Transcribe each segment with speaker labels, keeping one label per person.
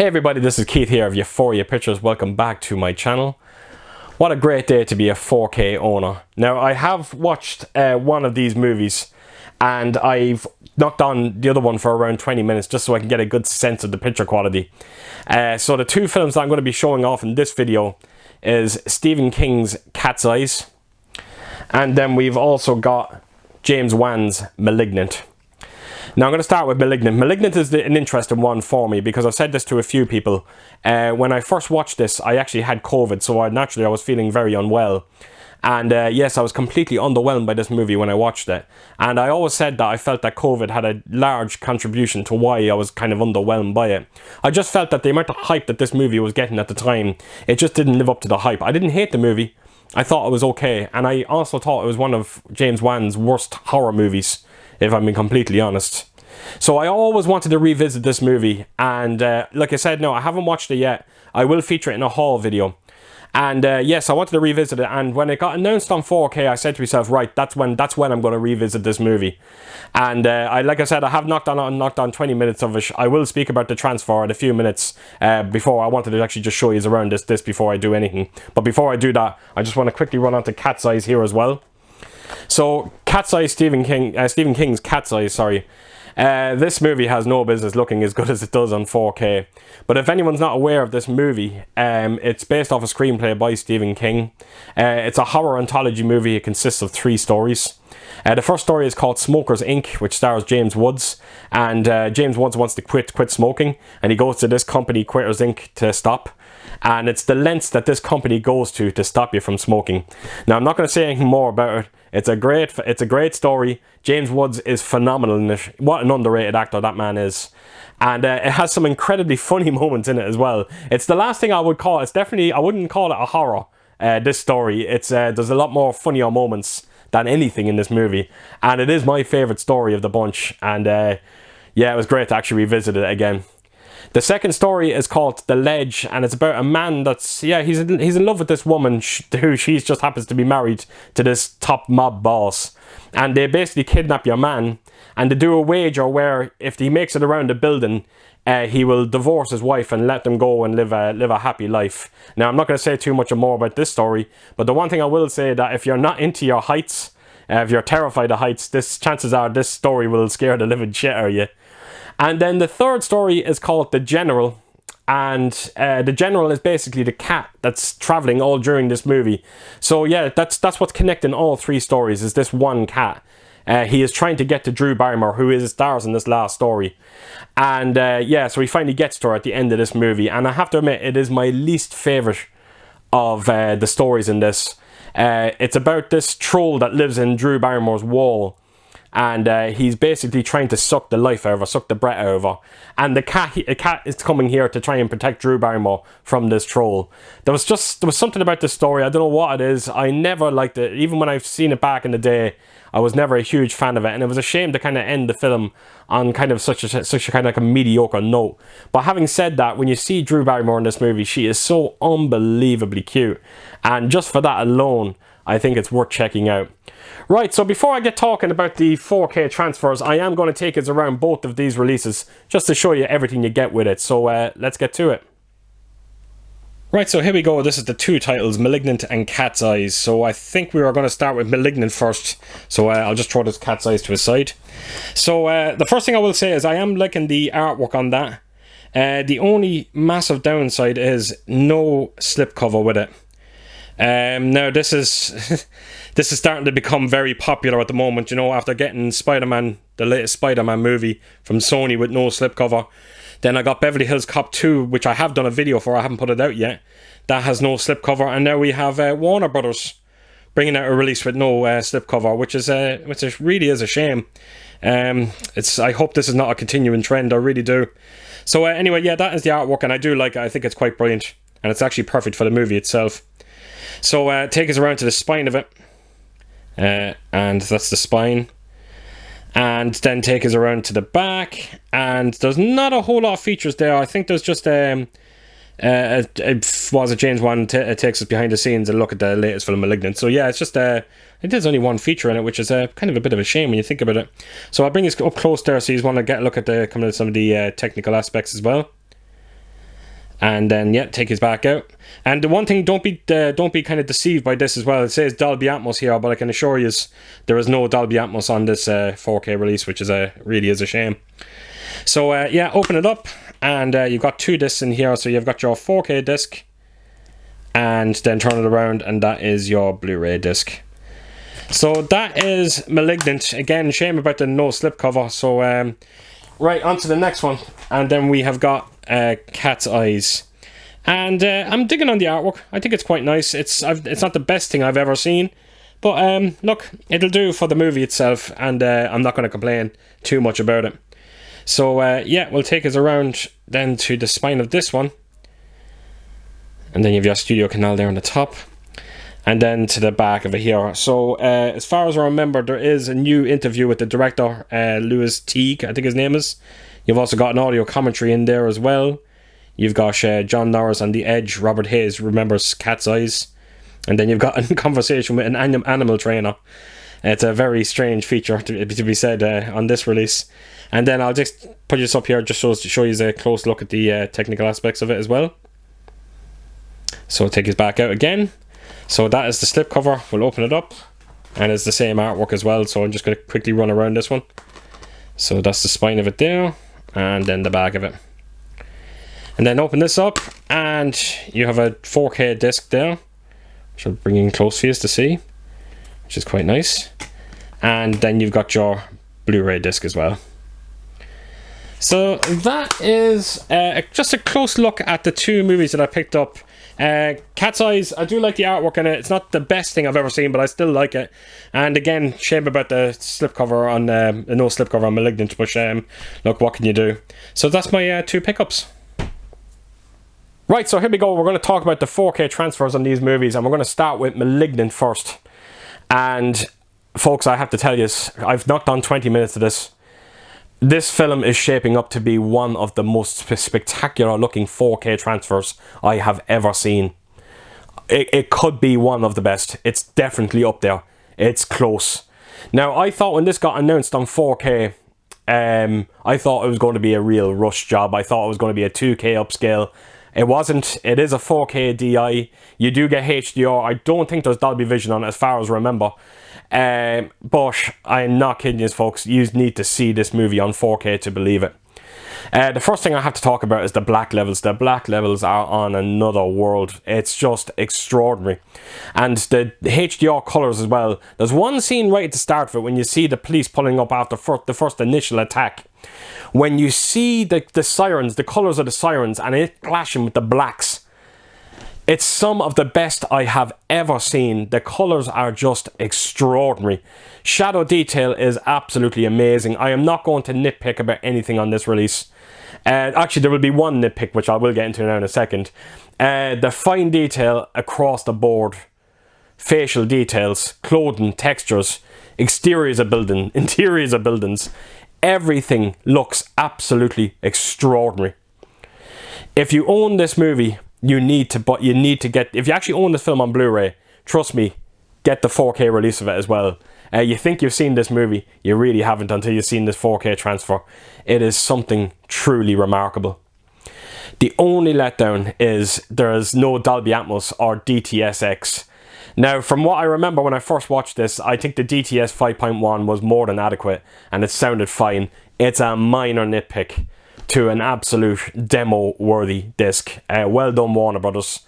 Speaker 1: Hey everybody, this is Keith here of Euphoria Pictures. Welcome back to my channel. What a great day to be a 4K owner. Now, I have watched one of these movies and I've knocked on the other one for around 20 minutes just so I can get a good sense of the picture quality. So the two films that I'm going to be showing off in this video is Stephen King's Cat's Eyes, and then we've also got James Wan's Malignant. Now I'm going to start with Malignant. Malignant is an interesting one for me because I've said this to a few people. When I first watched this, I actually had COVID, so I was feeling very unwell. And yes, I was completely underwhelmed by this movie when I watched it. And I always said that I felt that COVID had a large contribution to why I was kind of underwhelmed by it. I just felt that the amount of hype that this movie was getting at the time, it just didn't live up to the hype. I didn't hate the movie. I thought it was okay. And I also thought it was one of James Wan's worst horror movies, if I'm being completely honest. So I always wanted to revisit this movie, and like I said, no, I haven't watched it yet. I will feature it in a haul video. And yes, I wanted to revisit it, and when it got announced on 4K, I said to myself, right, that's when I'm going to revisit this movie. And like I said, I have knocked on 20 minutes of it. I will speak about the transfer in a few minutes before. I wanted to actually just show you around this before I do anything. But before I do that, I just want to quickly run on to Cat's Eyes here as well. So, Cat's Eyes, Stephen King's Cat's Eyes, sorry. This movie has no business looking as good as it does on 4K. But if anyone's not aware of this movie, it's based off a screenplay by Stephen King. It's a horror anthology movie. It consists of 3 stories. The first story is called Smokers Inc., which stars James Woods. And James Woods wants to quit smoking, and he goes to this company, Quitters Inc., to stop. And it's the lengths that this company goes to stop you from smoking. Now, I'm not going to say anything more about it. It's a great story. James Woods is phenomenal in it. What an underrated actor that man is. And it has some incredibly funny moments in it as well. It's the last thing I would call. I wouldn't call it a horror, this story. There's a lot more funnier moments than anything in this movie. And it is my favourite story of the bunch. And yeah, it was great to actually revisit it again. The second story is called The Ledge, and it's about a man that's, he's in love with this woman who she just happens to be married to this top mob boss. And they basically kidnap your man, and they do a wager where if he makes it around the building, he will divorce his wife and let them go and live a happy life. Now, I'm not going to say too much more about this story, but the one thing I will say that if you're not into your heights, if you're terrified of heights, chances are this story will scare the living shit out of you. And then the third story is called The General, and the General is basically the cat that's traveling all during this movie. So yeah, that's what's connecting all 3 stories, is this one cat. He is trying to get to Drew Barrymore, who stars in this last story. And yeah, so he finally gets to her at the end of this movie. And I have to admit, it is my least favourite of the stories in this. It's about this troll that lives in Drew Barrymore's wall. And he's basically trying to suck the life out of her, suck the breath out of her. And the cat is coming here to try and protect Drew Barrymore from this troll. There was something about this story, I don't know what it is. I never liked it. Even when I've seen it back in the day, I was never a huge fan of it. And it was a shame to kind of end the film on kind of such a kind of like a mediocre note. But having said that, when you see Drew Barrymore in this movie, she is so unbelievably cute. And just for that alone, I think it's worth checking out. Right, so before I get talking about the 4K transfers, I am going to take us around both of these releases just to show you everything you get with it. So let's get to it. Right, so here we go. This is the 2 titles, Malignant and Cat's Eyes. So I think we are going to start with Malignant first. So I'll just throw this Cat's Eyes to the side. So the first thing I will say is I am liking the artwork on that. The only massive downside is no slipcover with it. Now this is this is starting to become very popular at the moment, you know, after getting Spider-Man, the latest Spider-Man movie from Sony with no slipcover. Then I got Beverly Hills Cop 2, which I have done a video for, I haven't put it out yet. That has no slipcover, and now we have Warner Brothers bringing out a release with no slipcover, which really is a shame. I hope this is not a continuing trend, I really do. So anyway, yeah, that is the artwork, and I do like it. I think it's quite brilliant, and it's actually perfect for the movie itself. So take us around to the spine of it, and that's the spine, and then take us around to the back, and there's not a whole lot of features there. I think there's just James Wan takes us behind the scenes and look at the latest film Malignant. So yeah, it's just it has only one feature in it, which is kind of a bit of a shame when you think about it. So I'll bring us up close there so you want to get a look at some of the technical aspects as well. And then yeah, take his back out. And the one thing, don't be kind of deceived by this as well. It says Dolby Atmos here, but I can assure you there is no Dolby Atmos on this 4K release, which is really is a shame. So yeah, open it up, and you've got 2 discs in here. So you've got your 4K disc, and then turn it around, and that is your Blu-ray disc. So that is Malignant. Again, shame about the no slip cover. So right, on to the next one, and then we have got Cat's Eyes. And I'm digging on the artwork. I think it's quite nice. It's not the best thing I've ever seen, but look, it'll do for the movie itself, and I'm not going to complain too much about it. So yeah, we'll take us around then to the spine of this one, and then you have your StudioCanal there on the top, and then to the back of it here. So as far as I remember, there is a new interview with the director, Louis Teague, I think his name is. You've also got an audio commentary in there as well. You've got John Norris on The Edge. Robert Hayes remembers Cat's Eyes. And then you've got a conversation with an animal trainer. It's a very strange feature to be said on this release. And then I'll just put this up here just to show you a close look at the technical aspects of it as well. So I'll take his back out again. So that is the slipcover. We'll open it up. And it's the same artwork as well. So I'm just going to quickly run around this one. So that's the spine of it there. And then the back of it. And then open this up, and you have a 4K disc there, which I'll bring in close for you to see, which is quite nice. And then you've got your Blu-ray disc as well. So that is just a close look at the 2 movies that I picked up. Cat's Eyes, I do like the artwork in it. It's not the best thing I've ever seen, but I still like it. And again, shame about the slipcover on no slipcover on Malignant, but look, what can you do? So that's my 2 pickups. Right, so here we go. We're going to talk about the 4K transfers on these movies, and we're going to start with Malignant first. And folks, I have to tell you, I've knocked on 20 minutes of this. This film is shaping up to be one of the most spectacular looking 4K transfers I have ever seen. It could be one of the best. It's definitely up there. It's close. Now, I thought when this got announced on 4K, I thought it was going to be a real rush job. I thought it was going to be a 2K upscale. It wasn't. It is a 4K DI. You do get HDR. I don't think there's Dolby Vision on it as far as I remember. But I'm not kidding you, folks. You need to see this movie on 4K to believe it. The first thing I have to talk about is the black levels. The black levels are on another world. It's just extraordinary. And the HDR colours as well. There's one scene right at the start of it when you see the police pulling up after the first initial attack. When you see the sirens, the colours of the sirens, and it clashing with the blacks, it's some of the best I have ever seen. The colours are just extraordinary. Shadow detail is absolutely amazing. I am not going to nitpick about anything on this release. Actually, there will be one nitpick, which I will get into now in a second. The fine detail across the board. Facial details, clothing, textures, exteriors of buildings, interiors of buildings. Everything looks absolutely extraordinary. If you own this movie, you need to get, if you actually own this film on Blu-ray, trust me, get the 4K release of it as well. You think you've seen this movie, you really haven't until you've seen this 4K transfer. It is something truly remarkable. The only letdown is there is no Dolby Atmos or DTS:X. Now, from what I remember when I first watched this, I think the DTS 5.1 was more than adequate, and it sounded fine. It's a minor nitpick to an absolute demo-worthy disc. Well done, Warner Brothers.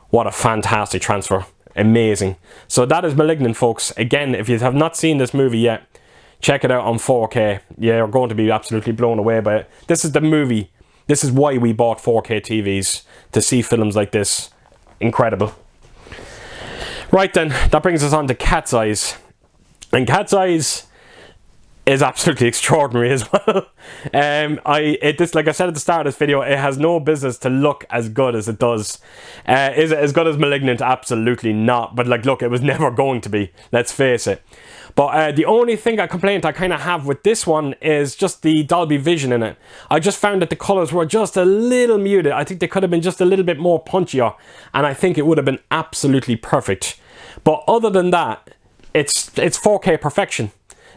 Speaker 1: What a fantastic transfer. Amazing. So that is Malignant, folks. Again, if you have not seen this movie yet, check it out on 4K. You're going to be absolutely blown away by it. This is the movie. This is why we bought 4K TVs, to see films like this. Incredible. Right then, that brings us on to Cat's Eyes. And Cat's Eyes is absolutely extraordinary as well. Like I said at the start of this video, it has no business to look as good as it does. Is it as good as Malignant? Absolutely not. But like, look, it was never going to be. Let's face it. But the only complaint I kind of have with this one is just the Dolby Vision in it. I just found that the colours were just a little muted. I think they could have been just a little bit more punchier, and I think it would have been absolutely perfect. But other than that, it's 4K perfection.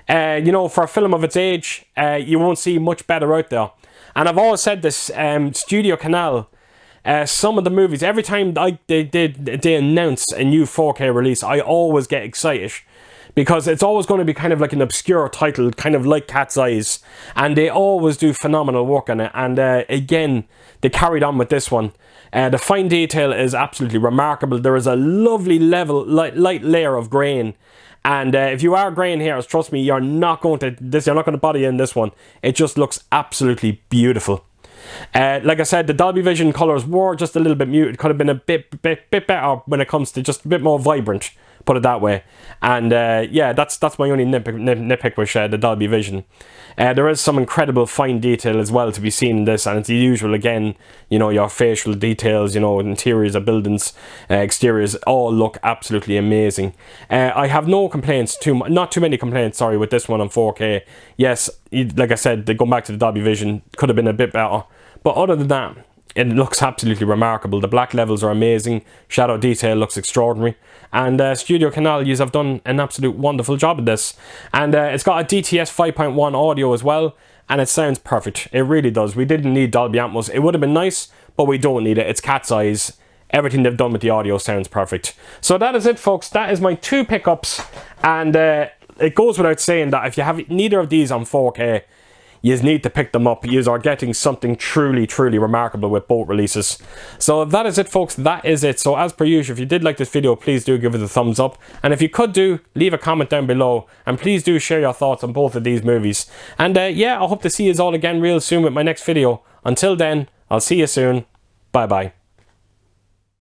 Speaker 1: You know, for a film of its age, you won't see much better out there. And I've always said this, StudioCanal, Some of the movies, every time they announce a new 4K release, I always get excited. Because it's always going to be kind of like an obscure title, kind of like Cat's Eyes. And they always do phenomenal work on it. And again, they carried on with this one. The fine detail is absolutely remarkable. There is a lovely level, light layer of grain. And if you are graying hairs, trust me, you're not going to bother you in this one. It just looks absolutely beautiful. Like I said, the Dolby Vision colours were just a little bit muted. Could have been a bit better when it comes to just a bit more vibrant, put it that way. And yeah, that's my only nitpick with the Dolby Vision. There is some incredible fine detail as well to be seen in this, and it's the usual again, you know, your facial details, you know, interiors of buildings, exteriors, all look absolutely amazing. I have no complaints, not too many complaints, sorry, with this one on 4K. Yes, like I said, going back to the Dolby Vision, could have been a bit better. But other than that, it looks absolutely remarkable. The black levels are amazing. Shadow detail looks extraordinary. And StudioCanal, you have done an absolute wonderful job of this. And it's got a DTS 5.1 audio as well. And it sounds perfect. It really does. We didn't need Dolby Atmos. It would have been nice, but we don't need it. It's Cat's Eyes. Everything they've done with the audio sounds perfect. So that is it, folks. That is my 2 pickups. And it goes without saying that if you have neither of these on 4K, you need to pick them up. You are getting something truly remarkable with both releases. So that is it, folks. That is it. So as per usual, if you did like this video, please do give it a thumbs up. And if you could leave a comment down below. And please do share your thoughts on both of these movies. And yeah, I hope to see you all again real soon with my next video. Until then, I'll see you soon. Bye bye.